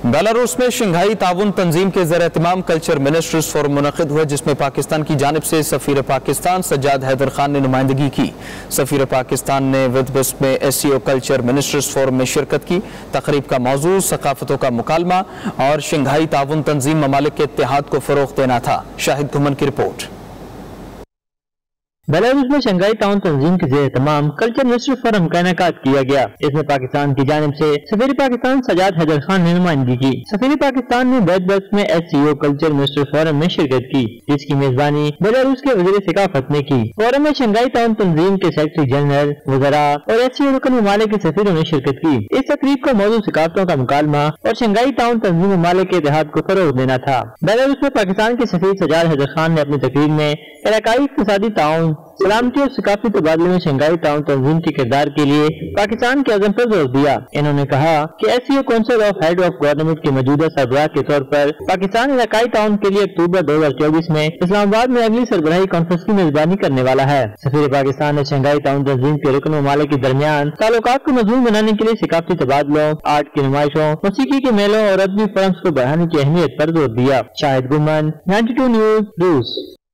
Belarus में Shanghai ताउन तंजीम के ज़ेर एहतमाम कल्चर मिनिस्टर्स फोरम मुनक़िद हुआ, जिसमें पाकिस्तान की जानिब से सफ़ीर पाकिस्तान सज्जाद हैदर खान ने नुमाइंदगी की। सफ़ीर पाकिस्तान ने विदबिस्क में SCO कल्चर मिनिस्टर्स फोरम में शिरकत की। तक़रीब का मौजू सकाफ़तों का मुकालमा और शंघाई ताउन तंजीम ममालिक के इत्तेहाद को फ़रोग़ देना था। शाहिद घुमन की रिपोर्ट। बेलारूस में शंघाई ताउन तंजीम के ज़ेर तमाम कल्चर मिनिस्टर फोरम का इनेकाद किया गया। इसमें पाकिस्तान की जानिब से सफ़ीर पाकिस्तान सज्जाद हैदर खान ने नुमाइंदगी की। सफ़ीर पाकिस्तान ने बेलारूस में SCO कल्चर मिनिस्टर फोरम में शिरकत की, जिसकी मेजबानी बेलारूस के वज़ीर सकाफत ने की। फोरम में शंघाई ताउन तंजीम के सेक्रेटरी जनरल, वज़रा और SCO रुकन ममालिक के सफ़ीरों ने शिरकत की। इस तकरीब का मौजू सकाफतों का मुकालमा और शंघाई ताउन तंजीम ममालिक के इत्तेहाद को फ़रोग़ देना था। बेलारूस में पाकिस्तान के सफ़ीर सज्जाद हैदर खान ने अपनी तकरीर में इलाकाई इक़्तिसादी ताउन, सलामती और सकाफती तबादले में शंघाई ताउन तंजीम के किरदार के लिए पाकिस्तान के अज़म पर जोर दिया। इन्होंने कहा कि SCO council of head of government के मौजूदा सरबराह के तौर पर पाकिस्तान इलाकाई ताउन के लिए अक्टूबर 2024 में इस्लामाबाद में अगली सरबराही कॉन्फ्रेंस की मेजबानी करने वाला है। सफ़ीर पाकिस्तान ने शंघाई ताउन तंजीम के रुकन ममालिक के दरमियान ताल्लुकात को मज़बूत बनाने के लिए सकाफती तबादलों, आर्ट की नुमाइशों, मौसीकी के मेलों और अदबी फोरम्स को बढ़ाने की अहमियत पर जोर दिया। शाहिद घुमन, 92 न्यूज़, रूस।